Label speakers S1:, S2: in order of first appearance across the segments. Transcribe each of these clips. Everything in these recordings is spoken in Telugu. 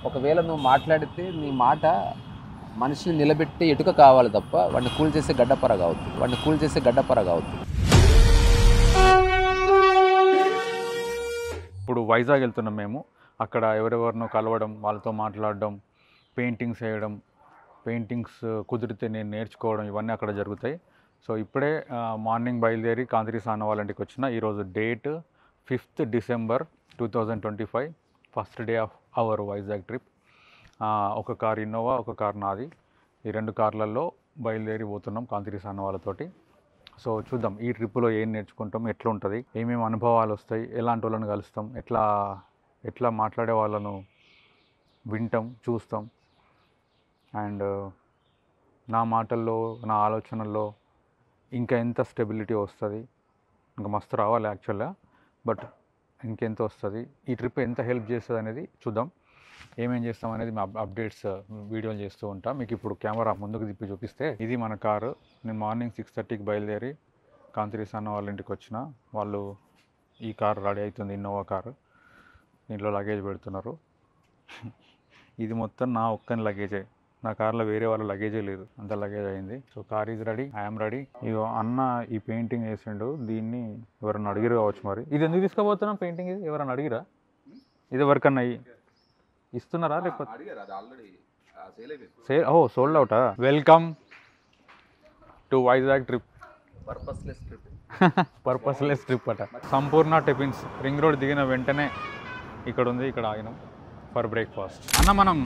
S1: ఒకవేళ నువ్వు మాట్లాడితే నీ మాట మనిషిని నిలబెట్టే ఎటుక కావాలి తప్ప వాడిని కూల్ చేసే గడ్డపర కావద్దు.
S2: ఇప్పుడు వైజాగ్ వెళ్తున్నాం మేము. అక్కడ ఎవరెవరినో కలవడం, వాళ్ళతో మాట్లాడడం, పెయింటింగ్స్ వేయడం, పెయింటింగ్స్ కుదిరితే నేను నేర్చుకోవడం, ఇవన్నీ అక్కడ జరుగుతాయి. సో ఇప్పుడే మార్నింగ్ బయలుదేరి కాంతిరీస్ అన్న వాళ్ళ ఇంటికి వచ్చిన. ఈరోజు date 5th December 2025, first day of our Vizag trip. ఒక కార్ ఇన్నోవా, ఒక కార్ నాది. ఈ 2 కార్లలో బయలుదేరి పోతున్నాం కాంతిరీస్ అన్న వాళ్ళతోటి. సో చూద్దాం ఈ ట్రిప్పులో ఏం నేర్చుకుంటాం, ఎట్లా ఉంటుంది, ఏమేమి అనుభవాలు వస్తాయి, ఎలాంటి వాళ్ళని కలుస్తాం, ఎట్లా మాట్లాడే వాళ్ళను వింటాం, చూస్తాం. అండ్ నా మాటల్లో, నా ఆలోచనల్లో ఇంకా ఎంత స్టెబిలిటీ వస్తుంది, ఇంకా మస్తు రావాలి యాక్చువల్గా, బట్ ఇంకెంత వస్తుంది, ఈ ట్రిప్ ఎంత హెల్ప్ చేస్తుంది అనేది చూద్దాం. ఏమేం చేస్తాం అనేది మా అప్డేట్స్ వీడియోలు చేస్తూ ఉంటాం. మీకు ఇప్పుడు కెమెరా ముందుకు తిప్పి చూపిస్తే, ఇది మన కారు. నేను మార్నింగ్ 6:30కి బయలుదేరి కాంతిరీస్ అన్న వాళ్ళ ఇంటికి వచ్చిన. వాళ్ళు ఈ కారు రెడీ అవుతుంది, ఇన్నోవా కారు. దీంట్లో లగేజ్ పెడుతున్నారు. ఇది మొత్తం నా ఒక్కని లగేజే, నా కార్లో వేరే వాళ్ళ లగేజే లేదు, అంత లగేజ్ అయింది. So car is ready, I'm ready. ఇగో అన్న ఈ పెయింటింగ్ వేసిండు, దీన్ని ఎవరన్నా అడిగిరు కావచ్చు. మరి ఇది ఎందుకు తీసుకుపోతున్నాం పెయింటింగ్? ఇది ఎవరన్నా అడిగిరా? ఇది ఎవరికన్నా ఇస్తున్నారా లేకపోతే సోల్డ్ అవుటా? Welcome to Vizag trip. Purposeless trip అట. సంపూర్ణ టిఫిన్స్ రింగ్ రోడ్ దిగిన వెంటనే ఇక్కడ ఉంది, ఇక్కడ ఆగినాం ఫర్ బ్రేక్ఫాస్ట్. అన్న మనం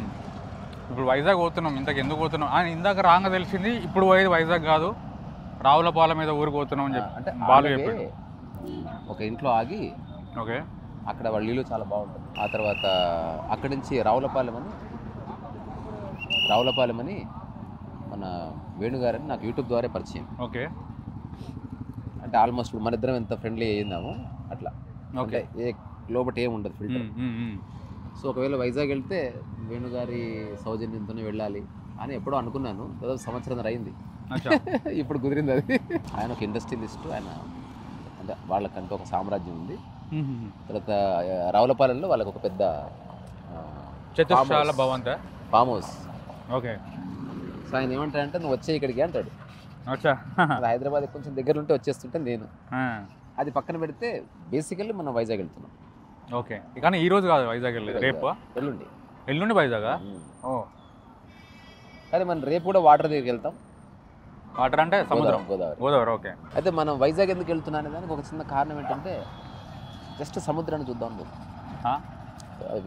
S2: ఇప్పుడు వైజాగ్ పోతున్నాం. ఇంతకు ఎందుకు పోతున్నాం అని ఇందాక రాంగ తెలిసింది. ఇప్పుడు పోయేది వైజాగ్ కాదు, రావులపాలెం మీద ఊరికి పోతున్నాం అని చెప్పి అంటే బాలు చెప్పాడు.
S1: ఒక ఇంట్లో ఆగి,
S2: ఓకే,
S1: అక్కడ వాళ్ళ ఇల్లు చాలా బాగుంటుంది. ఆ తర్వాత అక్కడి నుంచి రావులపాలెం అని మన వేణుగారని నాకు యూట్యూబ్ ద్వారా పరిచయం.
S2: ఓకే,
S1: అంటే ఆల్మోస్ట్ మన ఇద్దరం ఎంత ఫ్రెండ్లీ అయ్యిందాము అట్లా. ఓకే, ఏ లోపల ఏం ఉండదు ఫిల్టర్. సో ఒకవేళ వైజాగ్ వెళ్తే వేణుగారి సౌజన్యంతోనే వెళ్ళాలి అని ఎప్పుడో అనుకున్నాను. దాదాపు సంవత్సరం అయింది, ఇప్పుడు కుదిరింది అది. ఆయన ఒక ఇండస్ట్రియలిస్ట్, ఆయన అంటే వాళ్ళకంటూ ఒక సామ్రాజ్యం ఉంది. తర్వాత రావులపాలెంలో వాళ్ళకి ఒక పెద్ద ఫామ్ హౌస్.
S2: ఓకే,
S1: సో ఆయన ఏమంటాడంటే నువ్వు వచ్చే ఇక్కడికి అంటాడు. హైదరాబాద్ కొంచెం దగ్గర ఉంటే వచ్చేస్తుంటే నేను అది పక్కన పెడితే బేసికల్లీ మనం వైజాగ్ వెళ్తున్నాం.
S2: ఓకే, కానీ ఈ రోజు కాదు వైజాగ్ వెళ్ళేది, రేపు ఎల్లుండి వైజాగా? ఓ,
S1: కానీ మనం రేపు కూడా వాటర్ దగ్గరికి వెళ్తాం.
S2: వాటర్ అంటే సముద్రం, గోదావరి. ఓకే,
S1: అయితే మనం వైజాగ్ ఎందుకు వెళ్తున్నాం అనే దానికి ఒక చిన్న కారణం ఏంటంటే జస్ట్ సముద్రాన్ని చూద్దాం లేదు,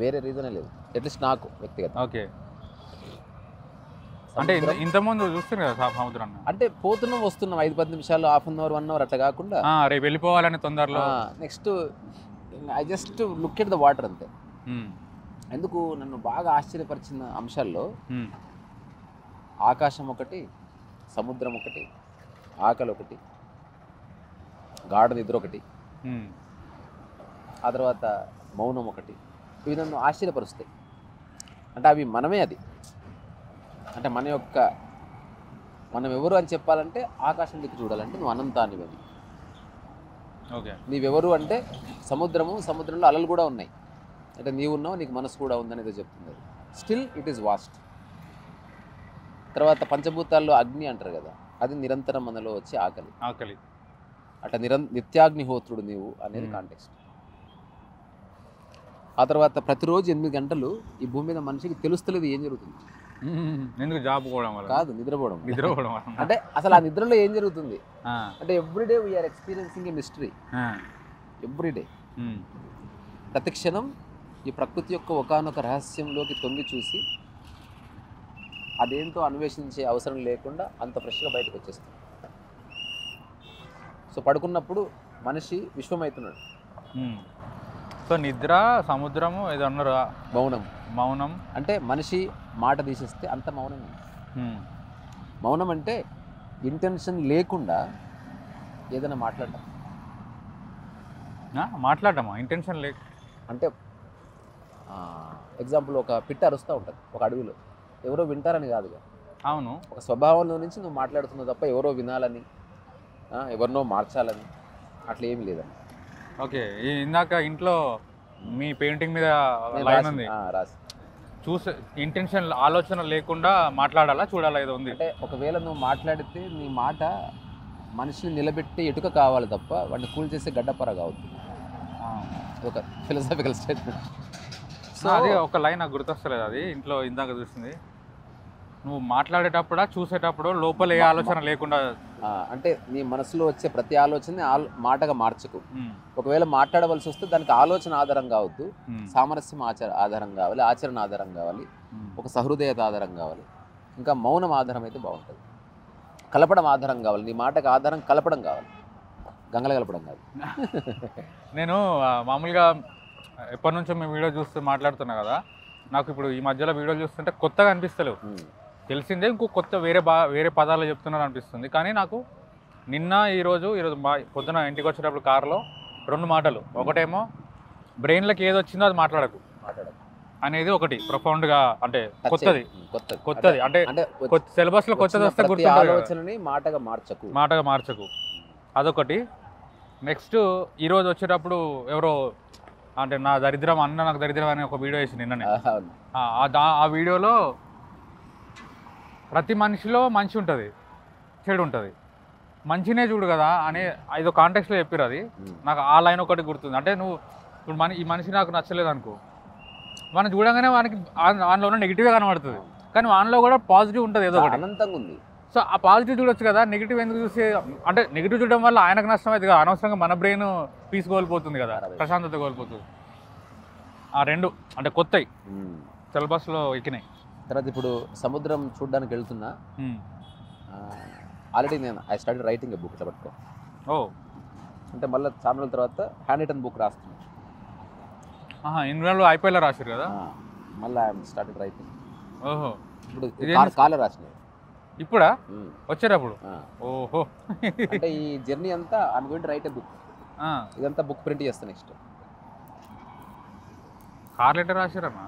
S1: వేరే రీజనే లేదు, అట్లీస్ట్ నాకు వ్యక్తిగత.
S2: ఓకే, అంటే ఇంతకుముందు చూస్తారు కదా సముద్రాన్ని, అంటే
S1: పోతున్నాం వస్తున్నాం 5-10 నిమిషాలు, హాఫ్ అన్ అవర్ 1 అవర్ అట్లా కాకుండా
S2: రేపు వెళ్ళిపోవాలని తొందరలో.
S1: Next I just look at the water అంతే. ఎందుకు నన్ను బాగా ఆశ్చర్యపరిచిన అంశాల్లో ఆకాశం ఒకటి, సముద్రం ఒకటి, ఆకలి ఒకటి, గాఢ నిద్ర ఒకటి, ఆ తర్వాత మౌనం ఒకటి. ఇవి నన్ను ఆశ్చర్యపరుస్తాయి. అంటే అవి మనమే, అది అంటే మనం ఎవరు అని చెప్పాలంటే ఆకాశం దిక్కు చూడాలంటే నువ్వు అనంతానివి అని.
S2: ఓకే,
S1: నీవెవరు అంటే సముద్రంలో అలలు కూడా ఉన్నాయి, అంటే నీవు ఉన్నావు, నీకు మనసు కూడా ఉందనేది చెప్తుంది. Still it is vast. తర్వాత పంచభూతాల్లో అగ్ని అంటారు కదా, అది నిరంతరం మనలో వచ్చే ఆకలి. అట్లా నిత్యాగ్నిహోత్రుడు నీవు అనేది కాంటెక్స్ట్. ఆ తర్వాత ప్రతిరోజు 8 గంటలు ఈ భూమి మీద మనిషికి తెలుస్తలేదు ఏం జరుగుతుంది.
S2: ఎందుకు? జాబ్ కాదు,
S1: నిద్రపోవడం. అంటే అసలు ఆ నిద్రలో ఏం జరుగుతుంది అంటే ఎవ్రీడే వీఆర్ ఎక్స్పీరియన్సింగ్ ఏ మిస్టరీ. ఎవ్రీడే, ప్రతి క్షణం ఈ ప్రకృతి యొక్క ఒకానొక రహస్యంలోకి తొంగి చూసి అదేంటో అన్వేషించే అవసరం లేకుండా అంత ఫ్రెష్గా బయటకు వచ్చేస్తుంది. సో పడుకున్నప్పుడు మనిషి విశ్వమవుతున్నాడు.
S2: సో నిద్ర, సముద్రము ఏదో అన్నారు, మౌనం
S1: అంటే మనిషి మాట తీసేస్తే అంత మౌనం. మౌనం అంటే ఇంటెన్షన్ లేకుండా ఏదైనా
S2: మాట్లాడటమా? ఇంటెన్షన్ లేక
S1: అంటే ఎగ్జాంపుల్, ఒక పిట్ట అరుస్తూ ఉంటుంది ఒక అడవిలో, ఎవరో వింటారని కాదుగా.
S2: అవును,
S1: ఒక స్వభావంలో నుంచి నువ్వు మాట్లాడుతున్నావు తప్ప ఎవరో వినాలని, ఎవరినో మార్చాలని అట్లా ఏమి లేదని.
S2: ఓకే, ఇందాక ఇంట్లో మీ పెయింటింగ్ మీద లైన్ ఉంది,
S1: రాసి
S2: చూసే ఇంటెన్షన్ ఆలోచన లేకుండా మాట్లాడాలా చూడాలా ఏదో ఉంది.
S1: అంటే ఒకవేళ నువ్వు మాట్లాడితే నీ మాట మనిషిని నిలబెట్టి ఎటుక కావాలి తప్ప వాడిని కూల్ చేసే గడ్డపర కావద్దు. ఒక ఫిలసాఫికల్ స్టేట్మెంట్.
S2: సో అది ఒక లైన్ నాకు గుర్తొస్తలేదు, అది ఇంట్లో ఇందాక చూసింది. నువ్వు మాట్లాడేటప్పుడా చూసేటప్పుడు లోపల ఏ ఆలోచన లేకుండా,
S1: అంటే నీ మనసులో వచ్చే ప్రతి ఆలోచనని మాటగా మార్చకు. ఒకవేళ మాట్లాడవలసి వస్తే దానికి ఆలోచన ఆధారం కావద్దు, సామరస్యం ఆధారం కావాలి, ఆచరణ ఆధారం కావాలి, ఒక సహృదయత ఆధారం కావాలి, ఇంకా మౌనం ఆధారం అయితే బాగుంటుంది. కలపడం ఆధారం కావాలి, నీ మాటకు ఆధారం కలపడం కావాలి, గంగల కలపడం కాదు.
S2: నేను మామూలుగా ఎప్పటి నుంచో మేము వీడియో చూస్తూ మాట్లాడుతున్నా కదా, నాకు ఇప్పుడు ఈ మధ్యలో వీడియో చూస్తుంటే కొత్తగా అనిపిస్తలేవు. తెలిసిందే ఇంకో కొత్త వేరే పదాలు చెప్తున్నారు అనిపిస్తుంది. కానీ నాకు నిన్న ఈరోజు పొద్దున ఇంటికి వచ్చేటప్పుడు కారులో 2 మాటలు. ఒకటేమో బ్రెయిన్లోకి ఏది వచ్చిందో అది మాట్లాడకు అనేది ఒకటి ప్రొఫౌండ్గా, అంటే కొత్తది అంటే సిలబస్లో కొత్తది వస్తే
S1: ఆలోచనని మాటగా
S2: మార్చకు అదొకటి. నెక్స్ట్ ఈరోజు వచ్చేటప్పుడు ఎవరో అంటే నాకు దరిద్రం అని ఒక వీడియో వేసి నిన్ననే. ఆ వీడియోలో ప్రతి మనిషిలో మంచి ఉంటుంది, చెడు ఉంటుంది, మంచినే చూడు కదా అనే ఐదో కాంటెక్స్లో చెప్పారు. అది నాకు ఆ లైన్ ఒకటి గుర్తుంది. అంటే నువ్వు ఇప్పుడు ఈ మనిషి నాకు నచ్చలేదు అనుకో, మనం చూడగానే వానికి వానిలో ఉన్న నెగిటివే కనబడుతుంది, కానీ వానిలో కూడా పాజిటివ్ ఉంటుంది, ఏదో ఒకటి
S1: అనంతంగా ఉంది.
S2: సో ఆ పాజిటివ్ చూడొచ్చు కదా, నెగిటివ్ ఎందుకు చూసి, అంటే నెగిటివ్ చూడడం వల్ల ఆయనకు నష్టం అవుతుంది కదా, అనవసరంగా మన బ్రెయిన్ పీస్ కోల్పోతుంది కదా, ప్రశాంతత కోల్పోతుంది. ఆ 2 అంటే కొత్తవి సిలబస్లో ఎక్కినాయి.
S1: తర్వాత ఇప్పుడు సముద్రం చూడడానికి వెళ్తున్నా, already I started writing A book. ఇట్లా పట్టుకో. అంటే మళ్ళీ చాలా రోజుల తర్వాత హ్యాండ్ రిటన్ బుక్ రాస్తున్నాను.
S2: ఇన్వాల్వ్ అయిపోయేలా రాశారు కదా,
S1: మళ్ళీ ఐ స్టార్టెడ్ రైటింగ్.
S2: ఓహో,
S1: ఇప్పుడు కాలే రాసిన
S2: ఇప్పుడా వచ్చేటప్పుడు. ఓహో,
S1: అంటే ఈ జర్నీ అంతా I'm going to write a book. ఇదంతా బుక్ ప్రింట్ చేస్తాను నెక్స్ట్.
S2: కార్ లెటర్ రాశారన్నా?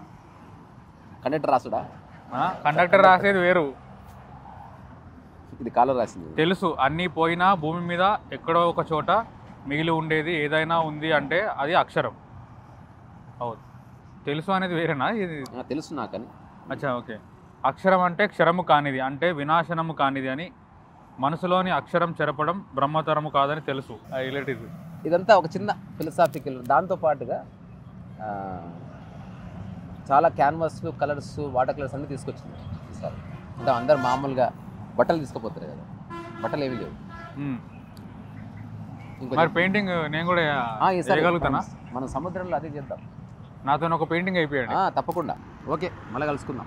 S1: కండక్టర్ రాసుడా?
S2: కండక్టర్ రాసేది వేరు,
S1: ఇది కాలర్ రాసింది.
S2: తెలుసు అన్నీ పోయినా భూమి మీద ఎక్కడో ఒక చోట మిగిలి ఉండేది ఏదైనా ఉంది అంటే అది అక్షరం. అవును, తెలుసు అనేది వేరేనా? ఇది
S1: తెలుసు నాకని.
S2: అచ్చా, ఓకే. అక్షరం అంటే క్షరము కానిది, అంటే వినాశనము కానిది అని. మనసులోని అక్షరం చెరపడం బ్రహ్మతరము కాదని తెలుసు. రిలేటివ్
S1: ఇదంతా ఒక చిన్న ఫిలసాఫికల్. దాంతో పాటుగా చాలా క్యాన్వాస్లు, కలర్స్, వాటర్ కలర్స్ అన్నీ తీసుకొచ్చింది ఈసారి. అంటే అందరు మామూలుగా బట్టలు తీసుకుపోతారు కదా, బట్టలు ఏమి లేవు.
S2: మరి పెయింటింగ్ నేను కూడా చేయగలుగుతానా?
S1: మనం సముద్రంలో అదే చేద్దాం.
S2: నాతో ఒక పెయింటింగ్ అయిపోయాడు.
S1: తప్పకుండా. ఓకే, మళ్ళీ కలుసుకుందాం.